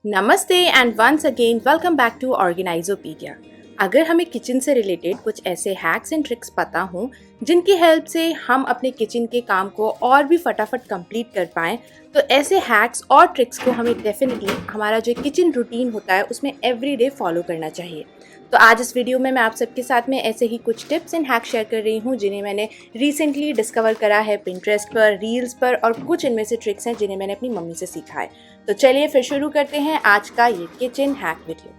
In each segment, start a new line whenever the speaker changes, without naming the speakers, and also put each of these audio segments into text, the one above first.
नमस्ते and once again welcome back to Organizopedia. अगर हमें किचन से रिलेटेड कुछ ऐसे हैक्स एंड ट्रिक्स पता हों जिनकी हेल्प से हम अपने किचन के काम को और भी फटाफट कंप्लीट कर पाएँ, तो ऐसे हैक्स और ट्रिक्स को हमें डेफिनेटली हमारा जो किचन रूटीन होता है उसमें एवरीडे फॉलो करना चाहिए। तो आज इस वीडियो में मैं आप सबके साथ में ऐसे ही कुछ टिप्स एंड हैक्स शेयर कर रही हूँ जिन्हें मैंने रिसेंटली डिस्कवर करा है पिंटरेस्ट पर, रील्स पर, और कुछ इनमें से ट्रिक्स हैं जिन्हें मैंने अपनी मम्मी से सीखा है। तो चलिए फिर शुरू करते हैं आज का ये किचन हैक वीडियो।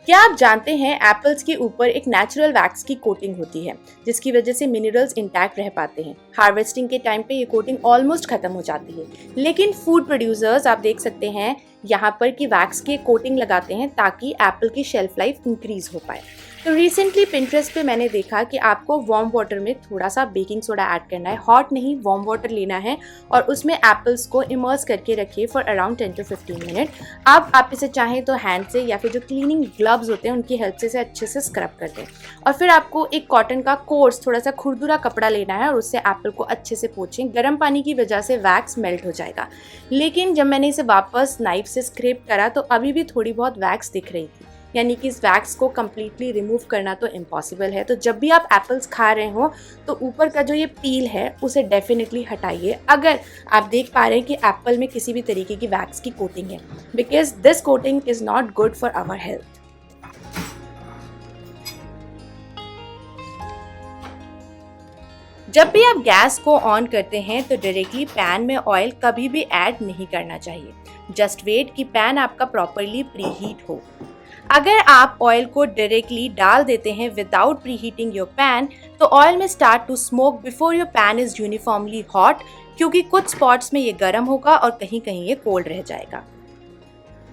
क्या आप जानते हैं एप्पल्स के ऊपर एक नेचुरल वैक्स की कोटिंग होती है जिसकी वजह से मिनरल्स इंटैक्ट रह पाते हैं। हार्वेस्टिंग के टाइम पे ये कोटिंग ऑलमोस्ट खत्म हो जाती है, लेकिन फूड प्रोड्यूसर्स आप देख सकते हैं यहाँ पर कि वैक्स के कोटिंग लगाते हैं ताकि एप्पल की शेल्फ लाइफ इंक्रीज हो पाए। तो रिसेंटली पिंटरेस्ट पे मैंने देखा कि आपको वार्म वाटर में थोड़ा सा बेकिंग सोडा ऐड करना है, हॉट नहीं वार्म वाटर लेना है और उसमें एप्पल्स को इमर्स करके रखिए फॉर अराउंड 10 to 15 मिनट। अब आप इसे चाहें तो हैंड से या फिर जो क्लीनिंग ग्लव्स होते हैं उनकी हेल्प से इसे अच्छे से स्क्रब कर दें। और फिर आपको एक कॉटन का कोर्स थोड़ा सा खुरदुरा कपड़ा लेना है और उससे एप्पल को अच्छे से पोंछें। गर्म पानी की वजह से वैक्स मेल्ट हो जाएगा, लेकिन जब मैंने इसे वापस नाइफ से स्क्रैप करा तो अभी भी थोड़ी बहुत वैक्स दिख रही थी, यानी कि इस वैक्स को कम्प्लीटली रिमूव करना तो इम्पॉसिबल है। तो जब भी आप एप्पल्स खा रहे हो तो ऊपर का जो ये पील है उसे डेफिनेटली हटाइए अगर आप देख पा रहे हैं कि एप्पल में किसी भी तरीके की वैक्स की कोटिंग है, because this coating is not good for our health. जब भी आप गैस को ऑन करते हैं तो डायरेक्टली पैन में ऑयल कभी भी ऐड नहीं करना चाहिए। जस्ट वेट कि पैन आपका प्रॉपरली प्रीहीट हो। अगर आप ऑयल को डायरेक्टली डाल देते हैं विदाउट प्रीहीटिंग योर पैन तो ऑयल में start to smoke before your pan is uniformly hot, क्योंकि कुछ स्पॉट्स में ये गर्म होगा और कहीं कहीं ये कोल्ड रह जाएगा।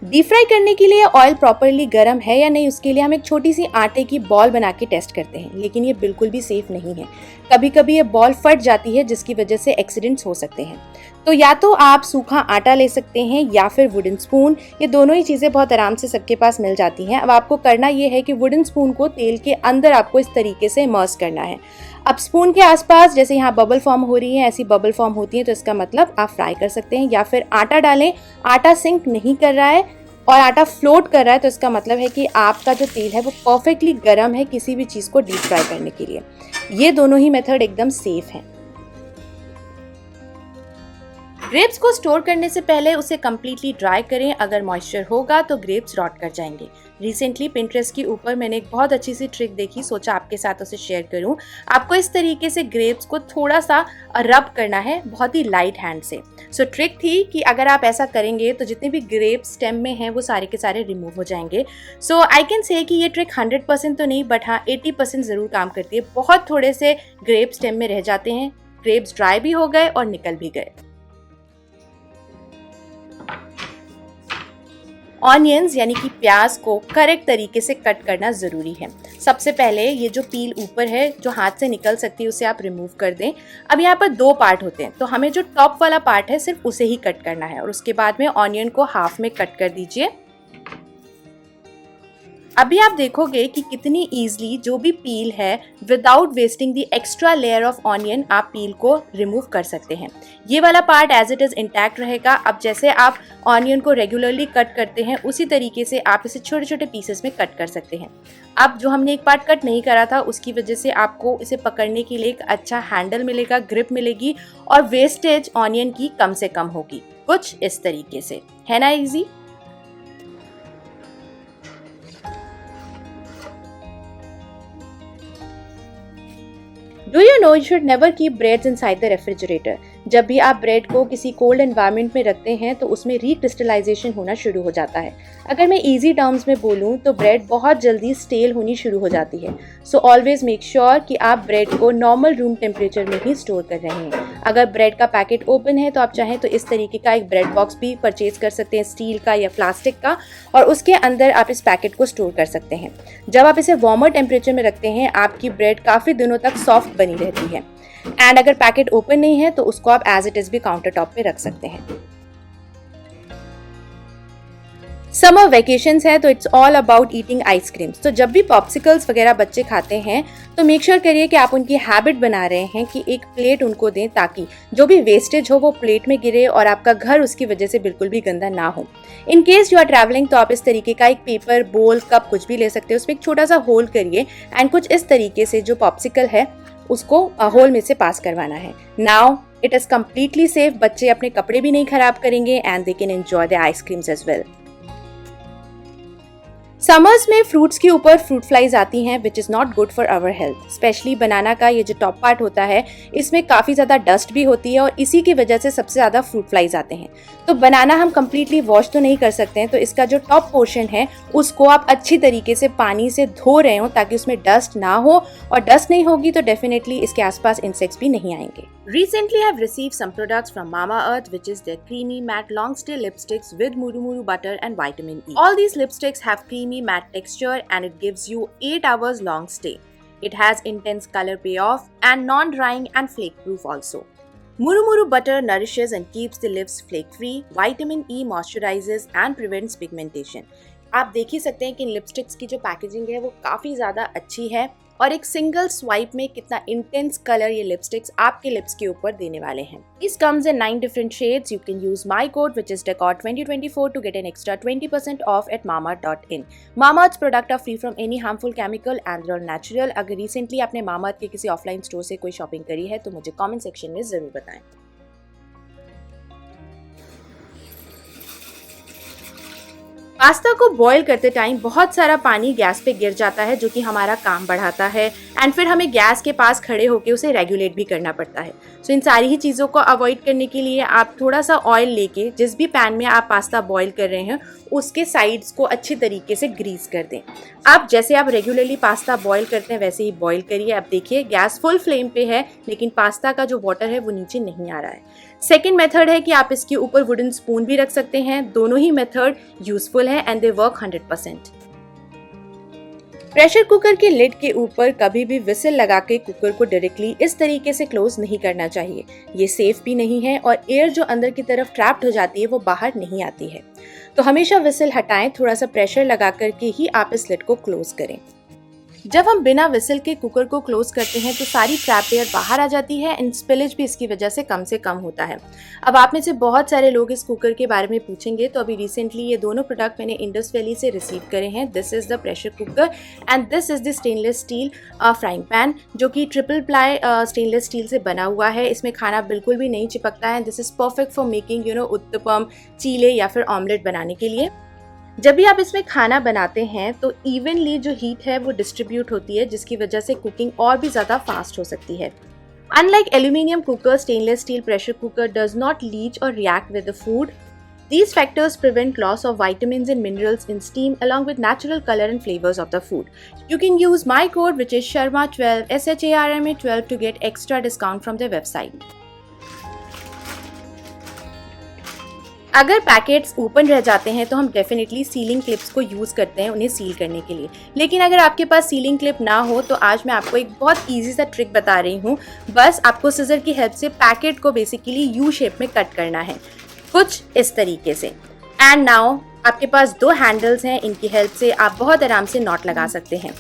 डीप फ्राई करने के लिए ऑयल प्रॉपरली गर्म है या नहीं उसके लिए हम एक छोटी सी आटे की बॉल बना के टेस्ट करते हैं, लेकिन ये बिल्कुल भी सेफ नहीं है। कभी कभी ये बॉल फट जाती है जिसकी वजह से एक्सीडेंट्स हो सकते हैं। तो या तो आप सूखा आटा ले सकते हैं या फिर वुडन स्पून, ये दोनों ही चीज़ें बहुत आराम से सबके पास मिल जाती हैं। अब आपको करना ये है कि वुडन स्पून को तेल के अंदर आपको इस तरीके से इमर्स करना है। अब स्पून के आसपास जैसे यहाँ बबल फॉर्म हो रही है, ऐसी बबल फॉर्म होती है तो इसका मतलब आप फ्राई कर सकते हैं। या फिर आटा डालें, आटा सिंक नहीं कर रहा है और आटा फ्लोट कर रहा है तो इसका मतलब है कि आपका जो तेल है वो परफेक्टली गर्म है किसी भी चीज़ को डीप फ्राई करने के लिए। ये दोनों ही मेथड एकदम सेफ हैं। ग्रेप्स को स्टोर करने से पहले उसे कम्प्लीटली ड्राई करें, अगर मॉइस्चर होगा तो ग्रेप्स रॉट कर जाएंगे। रिसेंटली पिंटरेस्ट के ऊपर मैंने एक बहुत अच्छी सी ट्रिक देखी, सोचा आपके साथ उसे शेयर करूं। आपको इस तरीके से ग्रेप्स को थोड़ा सा रब करना है बहुत ही लाइट हैंड से। सो ट्रिक थी कि अगर आप ऐसा करेंगे तो जितने भी ग्रेप्स स्टेम में हैं वो सारे के सारे रिमूव हो जाएंगे। सो आई कैन से कि ये ट्रिक 100% तो नहीं बट हाँ 80% ज़रूर काम करती है। बहुत थोड़े से ग्रेप्स स्टेम में रह जाते हैं, ग्रेप्स ड्राई भी हो गए और निकल भी गए। ऑनियंस यानी कि प्याज को करेक्ट तरीके से कट करना ज़रूरी है। सबसे पहले ये जो पील ऊपर है जो हाथ से निकल सकती है उसे आप रिमूव कर दें। अब यहाँ पर दो पार्ट होते हैं तो हमें जो टॉप वाला पार्ट है सिर्फ उसे ही कट करना है और उसके बाद में ऑनियन को हाफ में कट कर दीजिए। अभी आप देखोगे कि कितनी ईजिली जो भी पील है without wasting the extra layer of onion आप पील को रिमूव कर सकते हैं। ये वाला part as it is intact रहेगा। अब जैसे आप ऑनियन को रेगुलरली कट करते हैं उसी तरीके से आप इसे छोटे छोटे पीसेस में कट कर सकते हैं। अब जो हमने एक पार्ट कट नहीं करा था उसकी वजह से आपको इसे पकड़ने के लिए एक अच्छा हैंडल मिलेगा, ग्रिप मिलेगी और वेस्टेज ऑनियन की कम से कम होगी। कुछ इस तरीके से है ना easy. Do you know you should never keep breads inside the refrigerator? जब भी आप ब्रेड को किसी कोल्ड एनवायरनमेंट में रखते हैं तो उसमें रिक्रिस्टलाइजेशन होना शुरू हो जाता है। अगर मैं इजी टर्म्स में बोलूँ तो ब्रेड बहुत जल्दी स्टेल होनी शुरू हो जाती है। सो ऑलवेज मेक श्योर कि आप ब्रेड को नॉर्मल रूम टेम्परेचर में ही स्टोर कर रहे हैं। अगर ब्रेड का पैकेट ओपन है तो आप चाहें तो इस तरीके का एक ब्रेड बॉक्स भी परचेज कर सकते हैं, स्टील का या प्लास्टिक का, और उसके अंदर आप इस पैकेट को स्टोर कर सकते हैं। जब आप इसे वार्मर टेम्परेचर में रखते हैं आपकी ब्रेड काफ़ी दिनों तक सॉफ्ट बनी रहती है। एंड अगर पैकेट ओपन नहीं है तो उसको आप एज इट इज भी काउंटर टॉप पे रख सकते हैं। समर वेकेशंस है तो it's all about eating ice creams. तो जब भी पॉप्सिकल्स वगैरह बच्चे खाते हैं तो मेक श्योर करिए कि आप उनकी हैबिट बना रहे हैं कि एक प्लेट उनको दें, ताकि जो भी वेस्टेज हो वो प्लेट में गिरे और आपका घर उसकी वजह से बिल्कुल भी गंदा ना हो। In case you are travelling तो आप इस तरीके का एक पेपर, बोल, कप कुछ भी ले सकते हो, उसमें एक छोटा सा होल करिए एंड कुछ इस तरीके से जो पॉप्सिकल है उसको होल में से पास करवाना है। Now it is completely safe, बच्चे अपने कपड़े भी नहीं खराब करेंगे and they can enjoy the ice creams as well. Summers में फ्रूट्स के ऊपर फ्रूट फ्लाइज आती हैं which is not good for our health. Specially banana का ये जो टॉप पार्ट होता है इसमें काफ़ी ज़्यादा डस्ट भी होती है और इसी की वजह से सबसे ज़्यादा फ्रूट फ्लाइज आते हैं। तो बनाना हम कम्प्लीटली वॉश तो नहीं कर सकते हैं, तो इसका जो टॉप पोर्शन है उसको आप अच्छी तरीके से पानी से धो रहे हो ताकि उसमें डस्ट ना हो, और डस्ट नहीं होगी तो डेफिनेटली इसके आसपास इंसेक्ट्स भी नहीं आएंगे। Recently, I've received some products from Mamaearth, which is their creamy matte long stay lipsticks with Muru Muru butter and vitamin E. All these lipsticks have creamy matte texture and it gives you 8 hours long stay. It has intense color payoff and non-drying and flake proof also. Muru Muru butter nourishes and keeps the lips flake free. Vitamin E moisturizes and prevents pigmentation. आप देख ही सकते हैं कि इन lipsticks की जो packaging है वो काफ़ी ज़्यादा अच्छी है और एक सिंगल स्वाइप में कितना इंटेंस कलर ये लिपस्टिक्स आपके लिप्स के ऊपर देने वाले हैं। This comes in 9 different shades. You can use my code which is DECOR2024 to get an extra 20% off at mamaearth.in. Mamaearth's product are free from any harmful chemical and they're all natural. अगर recently आपने Mamaearth के किसी offline store से कोई shopping करी है तो मुझे कमेंट सेक्शन में ज़रूर बताएं। पास्ता को बॉईल करते टाइम बहुत सारा पानी गैस पे गिर जाता है जो कि हमारा काम बढ़ाता है एंड फिर हमें गैस के पास खड़े होकर उसे रेगुलेट भी करना पड़ता है। सो इन सारी ही चीज़ों को अवॉइड करने के लिए आप थोड़ा सा ऑयल लेके जिस भी पैन में आप पास्ता बॉईल कर रहे हैं उसके साइड्स को अच्छी तरीके से ग्रीस कर दें। आप जैसे आप रेगुलरली पास्ता बॉईल करते हैं वैसे ही बॉईल करिए। अब देखिए गैस फुल फ्लेम पे है लेकिन पास्ता का जो वाटर है वो नीचे नहीं आ रहा है। सेकेंड मेथड है कि आप इसके ऊपर वुडन स्पून भी रख सकते हैं। दोनों ही मेथड यूजफुल है and they work 100%। Pressure cooker के लिड के ऊपर कभी भी विसल लगा के कुकर को डायरेक्टली इस तरीके से क्लोज नहीं करना चाहिए। ये सेफ भी नहीं है और एयर जो अंदर की तरफ ट्रैप्ड हो जाती है वो बाहर नहीं आती है। तो हमेशा विसल हटाएं, थोड़ा सा प्रेशर लगा करके ही आप इस लिड को क्लोज करें। जब हम बिना विसल के कुकर को क्लोज करते हैं तो सारी ट्रैप एयर बाहर आ जाती है एंड स्पिलेज भी इसकी वजह से कम होता है। अब आप में से बहुत सारे लोग इस कुकर के बारे में पूछेंगे, तो अभी रिसेंटली ये दोनों प्रोडक्ट मैंने इंडस वैली से रिसीव करे हैं। This is the pressure cooker and this is the stainless steel frying pan जो कि ट्रिपल प्लाई स्टेनलेस स्टील से बना हुआ है। इसमें खाना बिल्कुल भी नहीं चिपकता है। This is perfect for making uttapam, चीले या फिर ऑमलेट बनाने के लिए। जब भी आप इसमें खाना बनाते हैं तो इवनली जो हीट है वो डिस्ट्रीब्यूट होती है जिसकी वजह से कुकिंग और भी ज़्यादा फास्ट हो सकती है। Unlike aluminium cooker, stainless steel pressure cooker does not leach or react with the food. These factors prevent loss of vitamins and minerals in steam along with natural color and flavors of the food. You can use my code which is Sharma12 SHARMA12 to get extra discount from their website. अगर packets open रह जाते हैं तो हम definitely sealing clips को use करते हैं उन्हें सील करने के लिए। लेकिन अगर आपके पास सीलिंग क्लिप ना हो तो आज मैं आपको एक बहुत ईजी सा ट्रिक बता रही हूँ। बस आपको सिजर की हेल्प से पैकेट को बेसिकली यू शेप में कट करना है, कुछ इस तरीके से। एंड नाउ आपके पास 2 हैंडल्स हैं, इनकी हेल्प से आप बहुत आराम से नॉट लगा सकते हैं।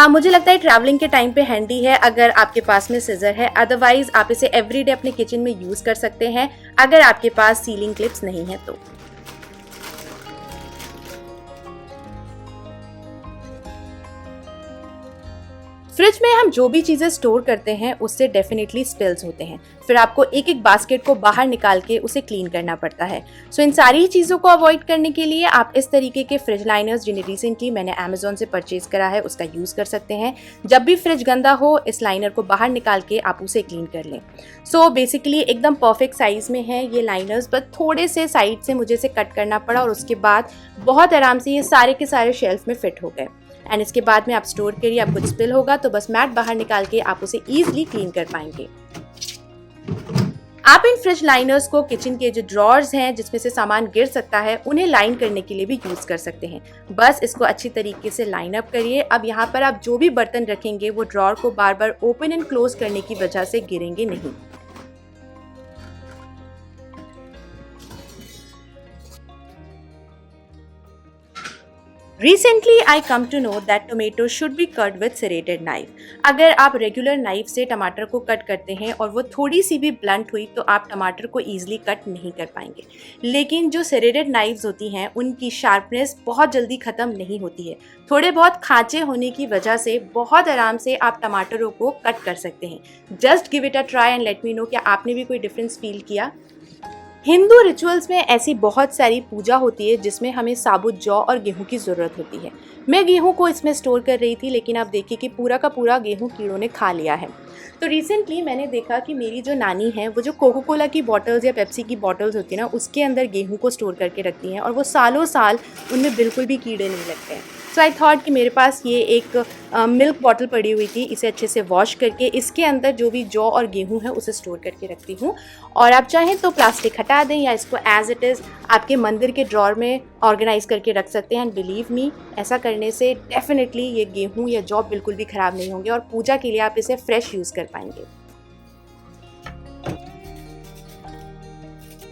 मुझे लगता है ट्रैवलिंग के टाइम पे हैंडी है अगर आपके पास में सिजर है, अदरवाइज आप इसे एवरीडे अपने किचन में यूज़ कर सकते हैं अगर आपके पास सीलिंग क्लिप्स नहीं है तो। फ्रिज में हम जो भी चीज़ें स्टोर करते हैं उससे डेफिनेटली स्पिल्स होते हैं, फिर आपको एक एक बास्केट को बाहर निकाल के उसे क्लीन करना पड़ता है। सो इन सारी चीज़ों को अवॉइड करने के लिए आप इस तरीके के फ्रिज लाइनर्स जिन्हें रिसेंटली मैंने अमेजोन से परचेज करा है उसका यूज़ कर सकते हैं। जब भी फ्रिज गंदा हो इस लाइनर को बाहर निकाल के आप उसे क्लीन कर लें। सो बेसिकली एकदम परफेक्ट साइज़ में है ये लाइनर्स, बस थोड़े से साइड से मुझे इसे कट करना पड़ा और उसके बाद बहुत आराम से ये सारे के सारे शेल्फ में फिट हो गए। एंड इसके बाद में आप स्टोर करिए, आप कुछ स्पिल होगा तो बस मैट बाहर निकाल के आप उसे ईजिली क्लीन कर पाएंगे। आप इन फ्रिज लाइनर्स को किचन के जो ड्रॉर्स हैं जिसमें से सामान गिर सकता है उन्हें लाइन करने के लिए भी यूज कर सकते हैं। बस इसको अच्छी तरीके से लाइन अप करिए। अब यहाँ पर आप जो भी बर्तन रखेंगे वो ड्रॉर को बार बार ओपन एंड क्लोज करने की वजह से गिरेंगे नहीं। Recently, I come to know that tomatoes should be cut with serrated knife. अगर आप रेगुलर नाइफ से टमाटर को कट करते हैं और वो थोड़ी सी भी ब्लंट हुई तो आप टमाटर को ईजिली कट नहीं कर पाएंगे। लेकिन जो सेरेटेड नाइफ्स होती हैं उनकी शार्पनेस बहुत जल्दी ख़त्म नहीं होती है। थोड़े बहुत खांचे होने की वजह से बहुत आराम से आप टमाटरों को कट कर सकते हैं। Just give it a try and let me know कि आपने भी कोई डिफरेंस फील किया। हिंदू रिचुअल्स में ऐसी बहुत सारी पूजा होती है जिसमें हमें साबुत जौ और गेहूं की ज़रूरत होती है। मैं गेहूं को इसमें स्टोर कर रही थी, लेकिन आप देखिए कि पूरा का पूरा गेहूं कीड़ों ने खा लिया है। तो रिसेंटली मैंने देखा कि मेरी जो नानी है वो जो कोको कोला की बॉटल्स या पेप्सी की बॉटल्स होती है ना, उसके अंदर गेहूं को स्टोर करके रखती हैं और वो सालों साल उनमें बिल्कुल भी कीड़े नहीं लगते हैं। सो आई थॉट कि मेरे पास ये एक मिल्क बॉटल पड़ी हुई थी, इसे अच्छे से वॉश करके इसके अंदर जो भी जौ और गेहूं है उसे स्टोर करके रखती हूँ। और आप चाहें तो प्लास्टिक हटा दें या इसको एज इट इज़ आपके मंदिर के ड्रॉर में ऑर्गेनाइज करके रख सकते हैं। एंड बिलीव मी, ऐसा करने से डेफिनेटली ये गेहूं या जौ बिल्कुल भी ख़राब नहीं होंगे और पूजा के लिए आप इसे फ्रेश यूज़ कर पाएंगे।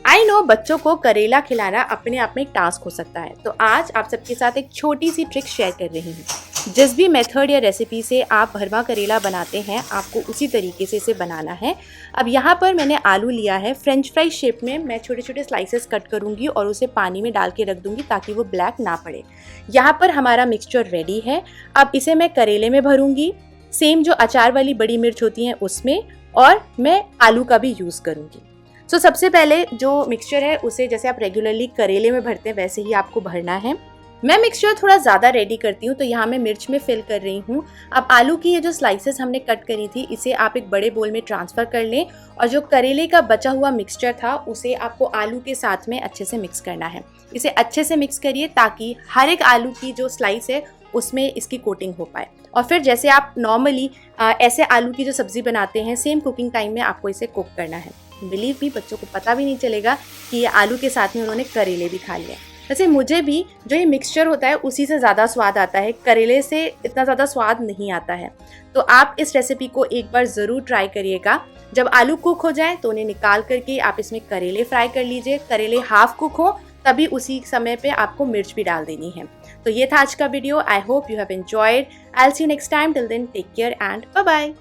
आई नो बच्चों को करेला खिलाना अपने आप में एक टास्क हो सकता है, तो आज आप सबके साथ एक छोटी सी ट्रिक शेयर कर रही हूँ। जिस भी मेथड या रेसिपी से आप भरवा करेला बनाते हैं आपको उसी तरीके से इसे बनाना है। अब यहाँ पर मैंने आलू लिया है, फ्रेंच फ्राई शेप में मैं छोटे छोटे स्लाइसेस कट करूँगी और उसे पानी में डाल के रख दूँगी ताकि वो ब्लैक ना पड़े। यहाँ पर हमारा मिक्सचर रेडी है। अब इसे मैं करेले में भरूँगी, सेम जो अचार वाली बड़ी मिर्च होती हैं उसमें, और मैं आलू का भी यूज़ करूँगी। सो सबसे पहले जो मिक्सचर है उसे जैसे आप रेगुलरली करेले में भरते हैं वैसे ही आपको भरना है। मैं मिक्सचर थोड़ा ज़्यादा रेडी करती हूँ तो यहाँ मैं मिर्च में फिल कर रही हूँ। अब आलू की ये जो स्लाइसेस हमने कट करी थी इसे आप एक बड़े बोल में ट्रांसफ़र कर लें और जो करेले का बचा हुआ मिक्सचर था उसे आपको आलू के साथ में अच्छे से मिक्स करना है। इसे अच्छे से मिक्स करिए ताकि हर एक आलू की जो स्लाइस है उसमें इसकी कोटिंग हो पाए। और फिर जैसे आप नॉर्मली ऐसे आलू की जो सब्ज़ी बनाते हैं सेम कुकिंग टाइम में आपको इसे कुक करना है। बिलीव भी बच्चों को पता भी नहीं चलेगा कि ये आलू के साथ में उन्होंने करेले भी खा लिया। वैसे मुझे भी जो ये मिक्सचर होता है उसी से ज़्यादा स्वाद आता है, करेले से इतना ज़्यादा स्वाद नहीं आता है। तो आप इस रेसिपी को एक बार ज़रूर ट्राई करिएगा। जब आलू कुक हो जाए तो उन्हें निकाल करके आप इसमें करेले फ्राई कर लीजिए। करेले हाफ कुक हो तभी उसी समय पे आपको मिर्च भी डाल देनी है। तो ये था आज का video. I hope you have enjoyed. I will see you next time. Till then take care and bye bye.